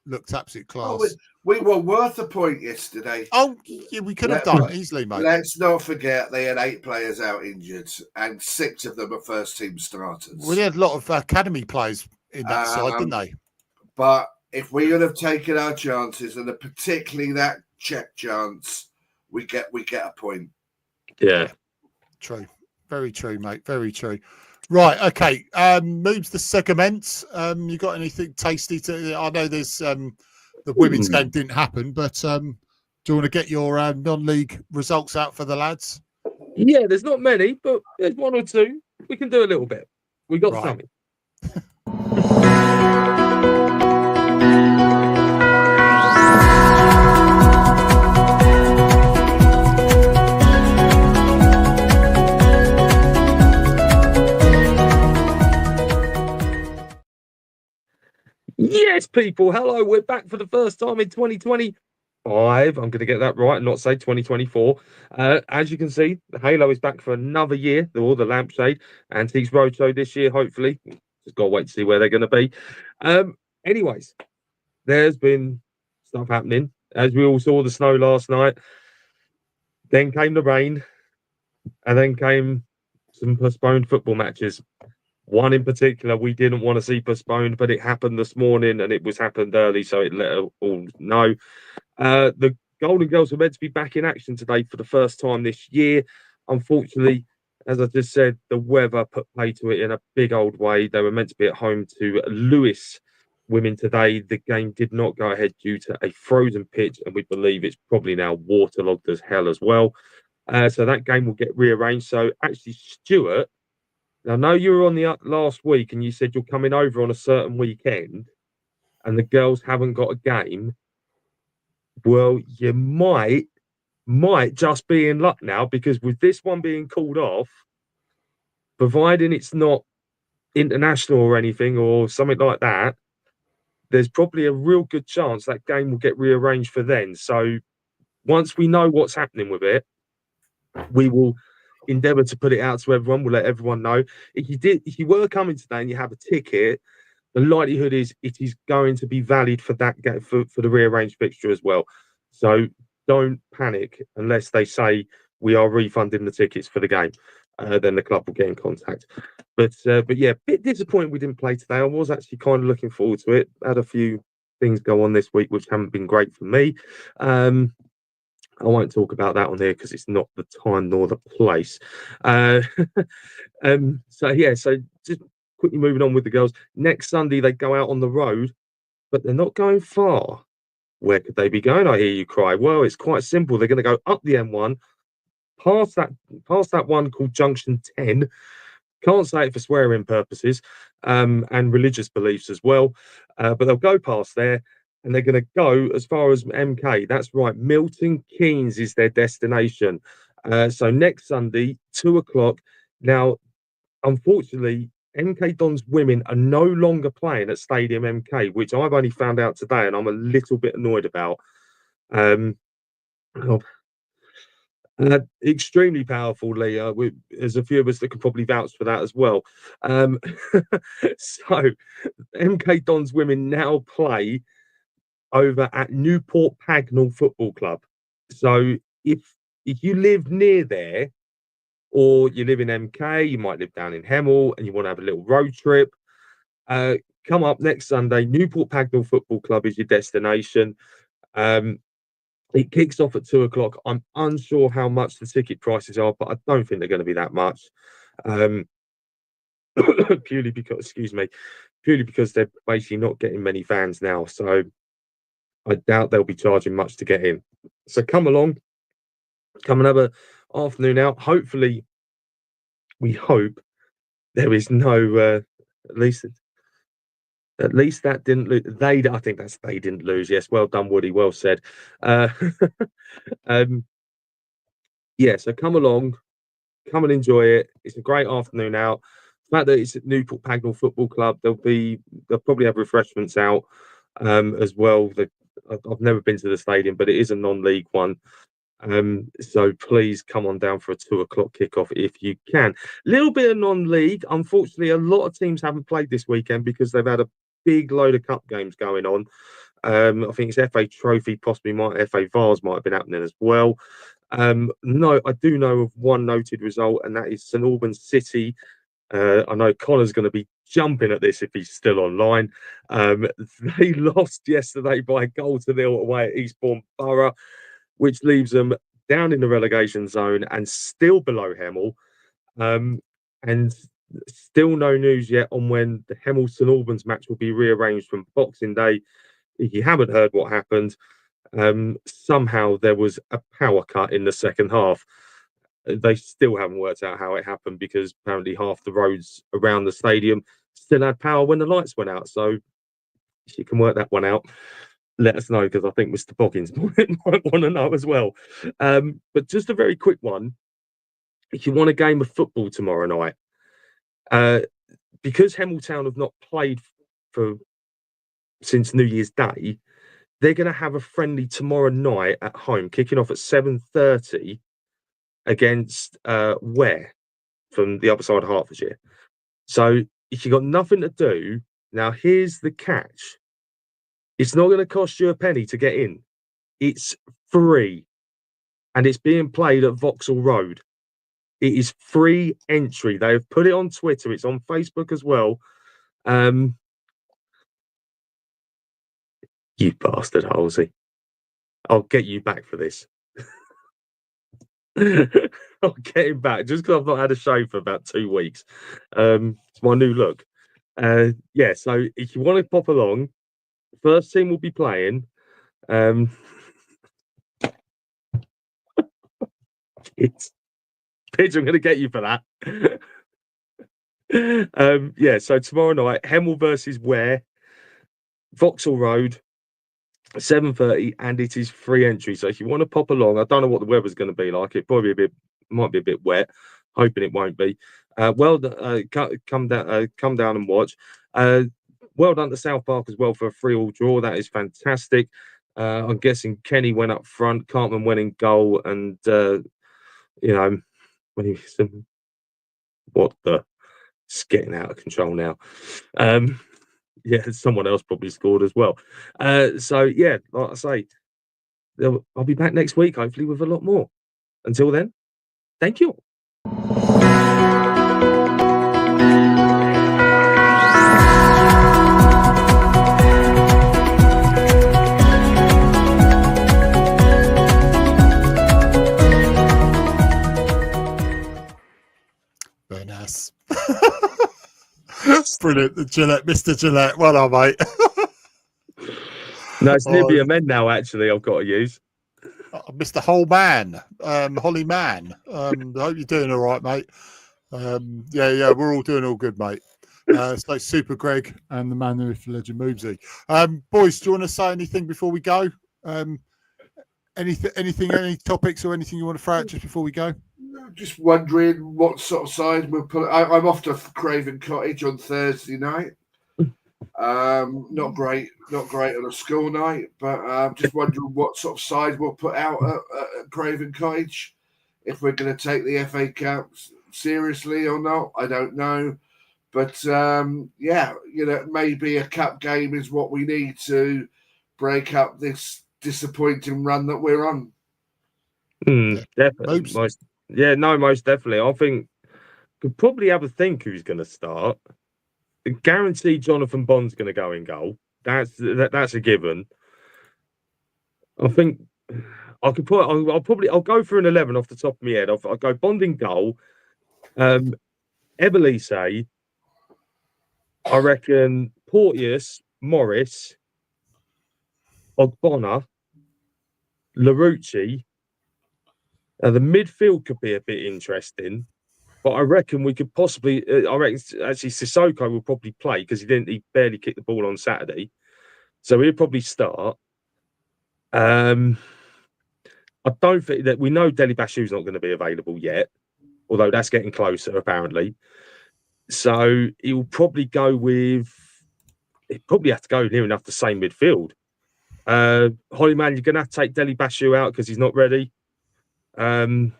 looked absolute class. Oh, we were worth a point yesterday. Oh, yeah, we could have done it easily, mate. Let's not forget they had 8 players out injured, and 6 of them are first-team starters. We had a lot of academy players in that side, didn't they? But if we would have taken our chances, and particularly that check chance, we get a point. Yeah. True. Very true, mate. Very true. Right, okay. Moves the segments. You got anything tasty to? I know there's the women's game didn't happen, but do you want to get your non-league results out for the lads? Yeah, there's not many, but there's 1 or 2. We can do a little bit. We got something. Yes, people. Hello. We're back for the first time in 2025. I'm going to get that right and not say 2024. As you can see, the Halo is back for another year, or the Lampshade Antiques Roadshow this year, hopefully. Just got to wait to see where they're going to be. Anyways, there's been stuff happening. As we all saw, the snow last night. Then came the rain. And then came some postponed football matches. One in particular we didn't want to see postponed, but it happened this morning, and it was happened early, so it let all know. The Golden Girls were meant to be back in action today for the first time this year. Unfortunately, as I just said, the weather put play to it in a big old way. They were meant to be at home to Lewis women today. The game did not go ahead due to a frozen pitch, and we believe it's probably now waterlogged as hell as well. So that game will get rearranged. So actually, Stuart, I know you were on the last week and you said you're coming over on a certain weekend and the girls haven't got a game. Well, you might just be in luck now, because with this one being called off, providing it's not international or anything or something like that, there's probably a real good chance that game will get rearranged for then. So once we know what's happening with it, we will endeavour to put it out to everyone. We'll let everyone know. If you were coming today and you have a ticket, the likelihood is it is going to be valid for that game, for the rearranged fixture as well. So don't panic unless they say we are refunding the tickets for the game. Then the club will get in contact. But yeah, a bit disappointed we didn't play today. I was actually kind of looking forward to it. Had a few things go on this week which haven't been great for me. I won't talk about that on here because it's not the time nor the place. So just quickly moving on with the girls. Next Sunday they go out on the road, but they're not going far. Where could they be going? I hear you cry. Well, it's quite simple. They're going to go up the M1, past that one called Junction 10. Can't say it for swearing purposes, and religious beliefs as well. But they'll go past there. And they're going to go as far as MK. That's right. Milton Keynes is their destination. So next Sunday, 2:00. Now, unfortunately, MK Dons women are no longer playing at Stadium MK, which I've only found out today, and I'm a little bit annoyed about. Oh, extremely powerful, Leah. There's a few of us that can probably vouch for that as well. So MK Dons women now play over at Newport Pagnell Football Club. So if you live near there, or you live in MK, you might live down in Hemel, and you want to have a little road trip, come up next Sunday. Newport Pagnell Football Club is your destination. It kicks off at 2:00. I'm unsure how much the ticket prices are, but I don't think they're going to be that much. Purely because they're basically not getting many fans now. So I doubt they'll be charging much to get in. So come along, come and have a afternoon out. Hopefully, we hope there is no at least that didn't lose. I think that's they didn't lose. Yes, well done, Woody. Well said. Yeah, so come along, come and enjoy it. It's a great afternoon out. The fact that it's at Newport Pagnell Football Club, they'll probably have refreshments out as well. I've never been to the stadium, but it is a non-league one. So please come on down for a 2:00 kickoff if you can. Little bit of non-league. Unfortunately, a lot of teams haven't played this weekend because they've had a big load of cup games going on. I think it's FA Trophy, possibly FA Vars might have been happening as well. No, I do know of one noted result, and that is St Albans City. I know Connor's going to be jumping at this if he's still online. They lost yesterday by a 0-0 away at Eastbourne Borough, which leaves them down in the relegation zone and still below Hemel. And still no news yet on when the Hemel St Albans match will be rearranged from Boxing Day. If you haven't heard what happened, somehow there was a power cut in the second half. They still haven't worked out how it happened because apparently half the roads around the stadium still had power when the lights went out. So if you can work that one out, let us know, because I think Mr. Boggins might want to know as well. But just a very quick one. If you want a game of football tomorrow night, because Hemel Town have not played since New Year's Day, they're going to have a friendly tomorrow night at home, kicking off at 7:30 against Ware from the other side of Hertfordshire. So if you've got nothing to do, now here's the catch. It's not going to cost you a penny to get in. It's free. And it's being played at Vauxhall Road. It is free entry. They have put it on Twitter. It's on Facebook as well. You bastard, Halsey. I'll get you back for this. I'll get him back just because I've not had a show for about 2 weeks. It's my new look. Yeah, so if you want to pop along, first team will be playing. It's Pidge, I'm going to get you for that. Yeah, so tomorrow night, Hemel versus Ware, Vauxhall Road, 7:30, and it is free entry. So if you want to pop along, I don't know what the weather's going to be like. It probably might be a bit wet. Hoping it won't be. Come down and watch. Well done to South Park as well for a 3-3 draw. That is fantastic. I'm guessing Kenny went up front, Cartman went in goal, and what the? It's getting out of control now. Yeah, someone else probably scored as well. So yeah, like I say, I'll be back next week, hopefully with a lot more. Until then, thank you. Very nice. Brilliant. Mr. Gillette. Well done, mate. No, it's Nivea Men now, actually, I've got to use. Mr. Whole Man, Holly Man. I hope you're doing all right, mate. Yeah, we're all doing all good, mate. So Super Greg and the man with the legend Moobsy. Boys, do you want to say anything before we go? Any topics or anything you want to throw out just before we go? Just wondering what sort of side we'll put. I'm off to Craven Cottage on Thursday night. Not great on a school night, but just wondering what sort of side we'll put out at Craven Cottage. If we're going to take the FA Cup seriously or not, I don't know. But maybe a cup game is what we need to break up this disappointing run that we're on. Definitely. Most definitely. I think could probably have a think who's going to start. Guaranteed Jonathan Bond's going to go in goal. That's a given. I think I could put. I'll go for an 11 off the top of my head. I'll go Bond in goal. Ebelisei. I reckon Porteous, Morris, Ogbonna, Larouci. Now the midfield could be a bit interesting, but I reckon we could possibly. I reckon actually Sissoko will probably play because he barely kicked the ball on Saturday, so he'll probably start. I don't think that we know Deli Bashu's not going to be available yet, although that's getting closer apparently. So he'll probably go with. He probably have to go near enough the same midfield. Hollyman, you're going to have to take Deli Bashu out because he's not ready. Dumbia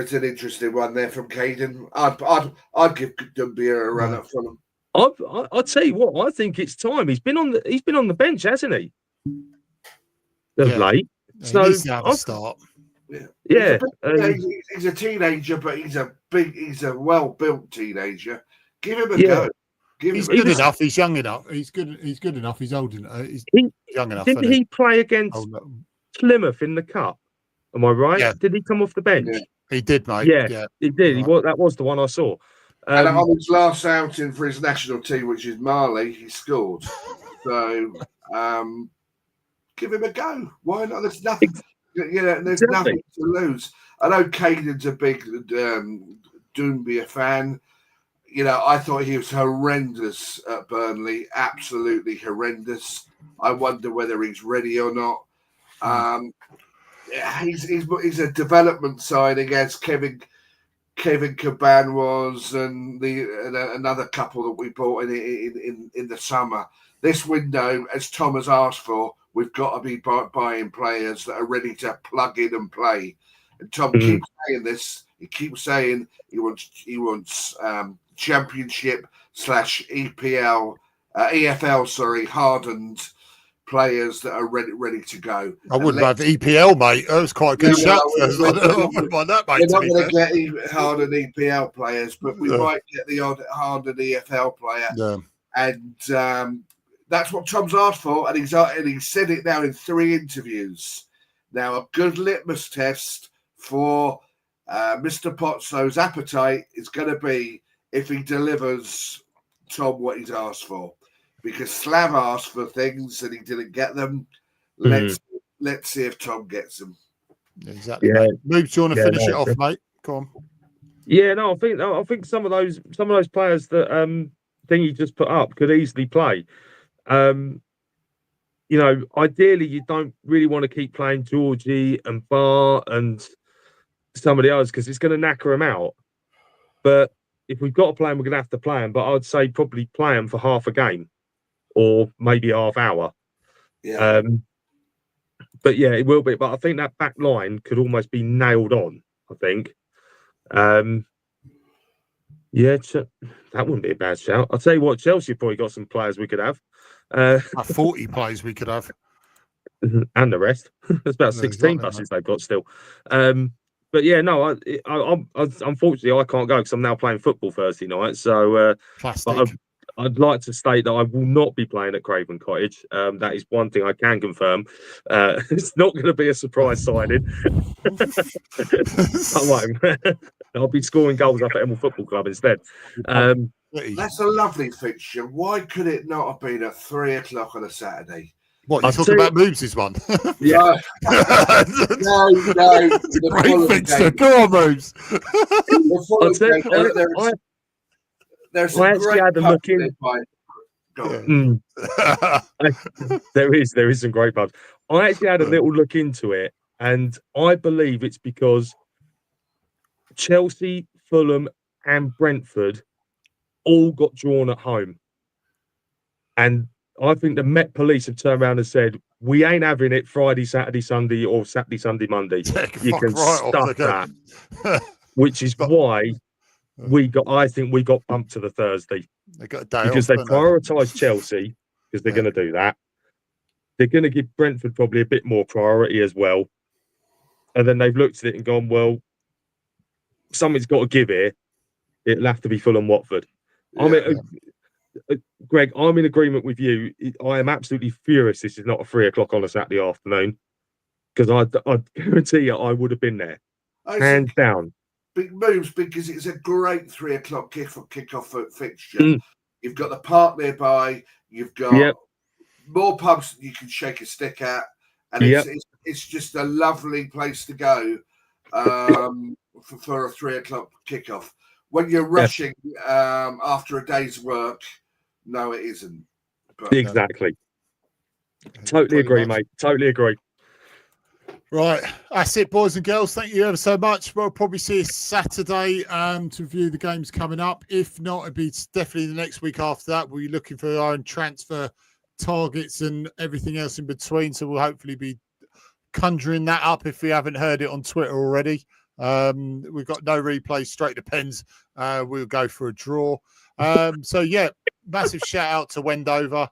is an interesting one there from Caden. I'd give Dumbia a run up from him. I'll tell you what. I think it's time. He's been on the bench, hasn't he? Late. So he needs to have a start. Yeah. He's a teenager, but he's a well-built teenager. Give him a go. He's good enough. He's young enough. He's good enough. He's old enough. He's young enough. Didn't he play against Plymouth in the cup? Am I right? Yeah. Did he come off the bench? Yeah. He did, mate. Yeah, he did. Right. That was the one I saw. And on his last outing for his national team, which is Mali, he scored. So give him a go. Why not? There's nothing. There's nothing to lose. I know Caden's a big Doumbia fan. I thought he was horrendous at Burnley. Absolutely horrendous. I wonder whether he's ready or not. He's a development signing as Kevin Caban was, and another couple that we bought in the summer. This window, as Tom has asked for, we've got to be buying players that are ready to plug in and play. And Tom keeps saying this. He keeps saying he wants Championship / EFL hardened players that are ready to go. I wouldn't have EPL, mate. That was quite a good shout. I wouldn't mind that, mate. We're not going to get hardened EPL players, but we might get the odd hardened EFL player. Yeah. And that's what Tom's asked for, and he's said it now in 3 interviews. Now, a good litmus test for Mr. Pozzo's appetite is going to be if he delivers Tom what he's asked for. Because Slav asked for things and he didn't get them. Let's see if Tom gets them. Exactly. Yeah. Moves, do you want to finish it off, mate? Go on. Yeah, no, I think some of those players that thing you just put up could easily play. Ideally you don't really want to keep playing Georgie and Bar and some of the others because it's going to knacker them out. But if we've got to play them, we're going to have to play them. But I'd say probably play them for half a game or maybe half hour. Yeah. But yeah, it will be. But I think that back line could almost be nailed on, I think. That wouldn't be a bad shout. I'll tell you what, Chelsea probably got some players we could have. 40 players we could have. And the rest. There's about 16 buses they've got still. But yeah, no, I unfortunately I can't go because I'm now playing football Thursday night. So I'd like to state that I will not be playing at Craven Cottage. That is one thing I can confirm. It's not going to be a surprise signing. I'll be scoring goals up at Emil Football Club instead. That's a lovely fixture. Why could it not have been at 3:00 on a Saturday? What, you're talking about Moves' one? Yeah. No. Great fixture. Go on, Moves. There's some great Go on. There is some great pubs. I actually had a little look into it, and I believe it's because Chelsea, Fulham, and Brentford all got drawn at home. And I think the Met Police have turned around and said, we ain't having it Friday, Saturday, Sunday, or Saturday, Sunday, Monday. You can stuff that. Which is why I think we got bumped to the Thursday. They got a day because off, they prioritised Chelsea, because they're going to do that. They're going to give Brentford probably a bit more priority as well. And then they've looked at it and gone, well, something's got to give here. It'll have to be Fulham Watford. I mean, Greg, I'm in agreement with you. I am absolutely furious this is not a 3 o'clock on a Saturday afternoon, because I guarantee you I would have been there. Hands down. Big moves, because it's a great 3 o'clock kickoff fixture. You've got the park nearby. You've got more pubs that you can shake a stick at, and it's just a lovely place to go for a 3 o'clock kickoff. When you're rushing after a day's work, no, it isn't. But, exactly. Totally agree, mate. Totally agree. Right, that's it, boys and girls. Thank you ever so much. We'll probably see you Saturday to review the games coming up. If not, it'll be definitely the next week after that. We'll be looking for our own transfer targets and everything else in between. So we'll hopefully be conjuring that up if we haven't heard it on Twitter already. We've got no replay, straight to pens. We'll go for a draw. So yeah, massive shout out to Wendover.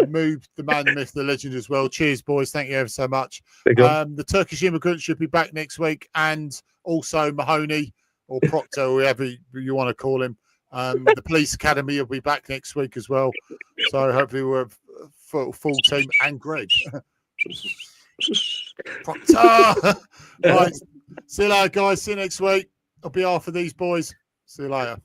Move, the man, the myth, the legend as well. Cheers, boys. Thank you ever so much. The Turkish immigrant should be back next week, and also Mahoney or Proctor, whoever you want to call him. The police academy will be back next week as well. So hopefully we're a full team, and Greg. Proctor. Right. See you later, guys. See you next week. On behalf of these boys. See you later.